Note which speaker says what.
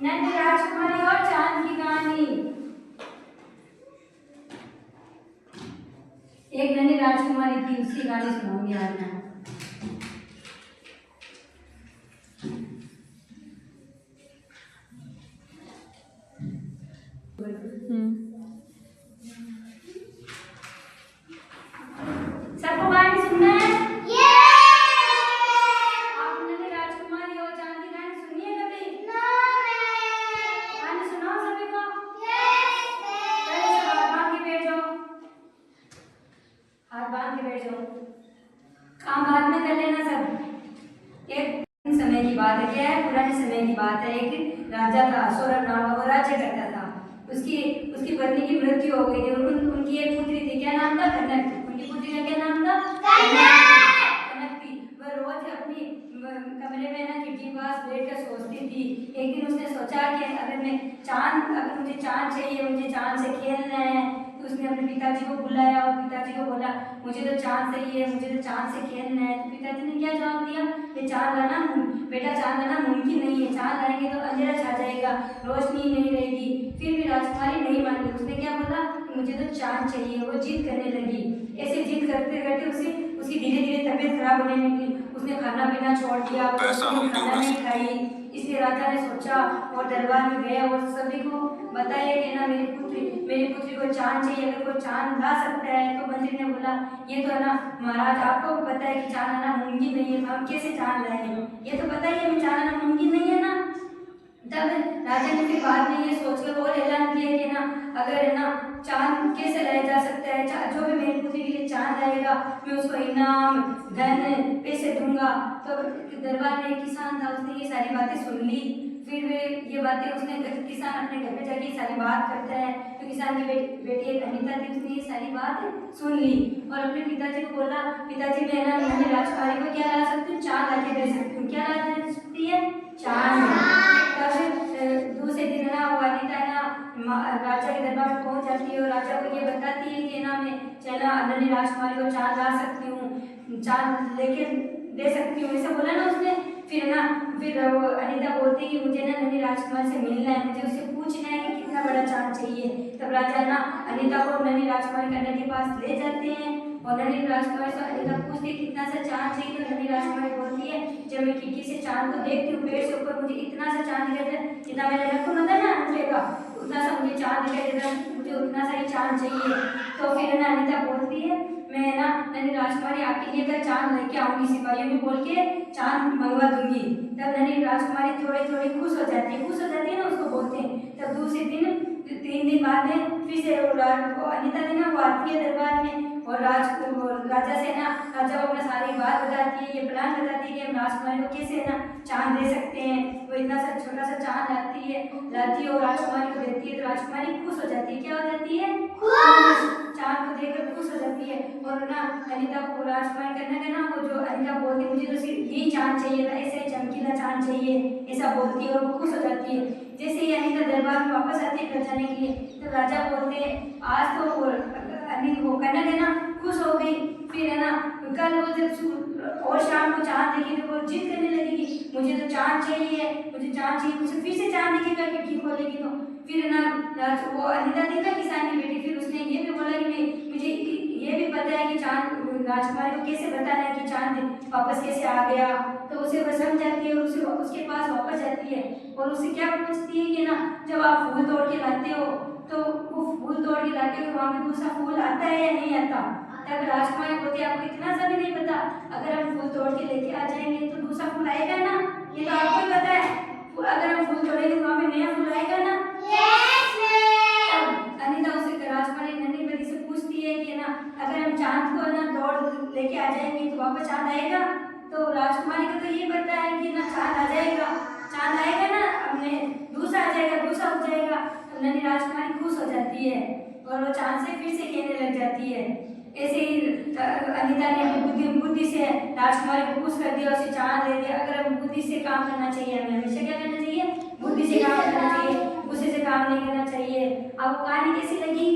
Speaker 1: नन्ही राजकुमारी और चांद की कहानी। एक नन्ही राजकुमारी थी, उसकी कहानी सुनाऊंगी आज मैं। सबको कहानी सुनना है? आप नन्ही राजकुमारी और चांद की कहानी सुनी है कभी? कहानी सुनाओ सभी को। पहले सब हाथ बांध के बैठ जाओ, हाथ बांध के बैठ जाओ, काम बाद में कर लेना सब। एक समय की बात है, क्या है, पुराने समय की बात है। एक राजा था, सौरभ नाम, वो राज्य करता था। उसकी पत्नी की मृत्यु हो गई थी। उनकी एक पुत्री थी, क्या नाम था? कनक। उनकी पुत्री का क्या नाम था? कनक थी। वह रोज अपनी कमरे में ना खिड़की पास बैठकर सोचती थी। एक दिन उसने सोचा कि अगर मुझे चांद चाहिए, मुझे चांद से खेलना है। तो उसने अपने पिताजी को बुलाया और पिताजी को बोला, मुझे तो चांद चाहिए, मुझे तो चांद से खेलना है। तो पिताजी ने क्या जवाब दिया? ये चांद लाना बेटा, चांद लाना मुमकिन नहीं है। चांद लाएंगे तो अंधेरा छा जाएगा, रोशनी नहीं रहेगी। फिर भी राजकुमारी नहीं मानी। उसने क्या बोला? मुझे तो चांद चाहिए। वो जिद करने लगी। ऐसे जिद करते करते उसकी धीरे धीरे तबीयत खराब होने लगी। उसने खाना पीना छोड़ दिया, खाना नहीं खाई। इसलिए राजा ने सोचा और दरबार में गया और सभी को बताया कि ना मेरी पुत्री को चांद चाहिए, अगर कोई चांद ला सकता है। तो मंत्री ने बोला, ये तो है ना महाराज, आपको भी पता है कि चांद लाना मुमकिन नहीं है, हम कैसे चांद लाएंगे? ये तो पता ही है चांद लाना मुमकिन नहीं है ना। तब राजा ने फिर बाद में ये सोचकर और ऐलान किया कि ना अगर है ना चांद कैसे लाया जा सकता है, जो भी मेरी पुत्री के लिए चांद लाएगा मैं उसको इनाम, धन, पैसे दूंगा। तो दरबार में एक किसान था, उसने ये सारी बातें सुन ली। फिर वे ये बातें किसान अपने घर पे जाके सारी बात करता है। तो किसान की बेटी एक अनीता थी, उसने ये सारी बात सुन ली और अपने पिताजी को बोला, पिताजी मैं ना नन्ही राजकुमारी को क्या ला सकती हूँ? चांद ला के दे सकती हूँ। क्या ला दे सकती है? चांद। दूसरे दिन ना वो अनीता ना राजा के दरबार में पहुंच जाती है और राजा को ये बताती है कि ना मैं चला नन्ही राजकुमारी को चांद ला सकती हूँ, चांद लेके दे सकती हूँ, ऐसा बोला ना उसने। फिर वो अनीता बोलती है कि मुझे ना नन्ही राजकुमारी से मिलना है, मुझे उससे पूछना है कि कितना बड़ा चांद चाहिए। तब राजा ना अनीता को नन्ही राजकुमारी कन्या के पास ले जाते हैं और नन्ही राजकुमारी से अनीता पूछती है कितना सा चांद चाहिए। तो नन्ही राजकुमारी बोलती है, जब मैं खिड़की से चांद को देखती हूँ पेड़ से ऊपर, मुझे इतना सा चांद दिखाई देता है, जितना मैंने रखूँ ना ना अंगूठे का, उतना सा मुझे चांद दिखाई देता है, मुझे उतना सा ही चांद चाहिए। तो फिर ना अनीता बोलती है, मैं ना नन्ही राजकुमारी आपके लिए कल चांद लेके आऊंगी, सिपाहियों में बोल के चांद मंगवा दूंगी। तब नन्ही राजकुमारी थोड़ी खुश हो जाती है ना, उसको बोलते हैं। तब दूसरे दिन 3 दिन बाद में फिर से अनीता ने ना वो आती है दरबार में और राजा से ना राजा को अपना सारी बात बताती है, ये प्लान बताती है कि हम राजकुमारी को कैसे ना चांद दे सकते हैं। वो इतना सा छोटा सा चांद लाती है और राजकुमारी को देती है। तो राजकुमारी खुश हो जाती है। क्या हो जाती है? चांद को देखकर खुश हो जाती है और ना अनीता को राजकुमारी करना वो जो अनीता बोलती है मुझे तो सिर्फ यही चांद चाहिए था, ऐसे चमकीला चांद चाहिए, ऐसा बोलती है और वो खुश हो जाती है। जैसे ही अनीता दरबार में वापस आती है घर जाने के लिए, तो राजा बोलते हैं आज तो वो कनक है ना खुश हो गई। फिर है ना कल वो जब और शाम को चांद देखेगी तो वो जिद करने लगेगी, मुझे तो चांद चाहिए, मुझे फिर से चांद दिखेगा खिड़की खोलेगी तो। फिर ना वो अनीता थी ना किसान की बेटी, फिर उसने ये भी बोला कि मुझे ये भी पता है कि चांद राजकुमारी को कैसे बताना है कि चांद वापस कैसे आ गया। तो उसे वो समझ जाती है और उसके पास वापस जाती है और उससे क्या पूछती है कि ना जब आप फूल तोड़ के लाते हो तो वो फूल तोड़ के लाते हो वहाँ पे दूसरा फूल आता है या नहीं आता? तब राजकुमारी बोलती है आपको इतना सा भी नहीं पता, अगर हम फूल तोड़ के लेके आ जाएंगे तो दूसरा फूल आएगा ना, ये तो आपको ही पता है। अगर हम फूल तोड़ेंगे तो वहाँ पे नया फूल आएगा ना। अनीता उसे राजकुमारी नन्ही बेटी से पूछती है कि ना अगर हम चांद को ना दौड़ लेके आ जाएंगे तो वापस चांद आएगा? तो राजकुमारी को तो ये पता है कि ना चांद आ जाएगा, चांद आएगा ना, हमने दूसरा आ जाएगा, दूसरा हो जाएगा। तो नन्ही राजकुमारी खुश हो जाती है और वो चांद से फिर से खेलने लग जाती है। ऐसे ही अनीता ने अपनी बुद्धि से राजकुमारी को खुश कर दिया, उसे चांद दे दिया। अगर हम बुद्धि से काम करना चाहिए, हमें हमेशा क्या करना चाहिए? बुद्धि से काम करना चाहिए, गुस्से से काम नहीं करना चाहिए। आपको कहानी कैसी लगी?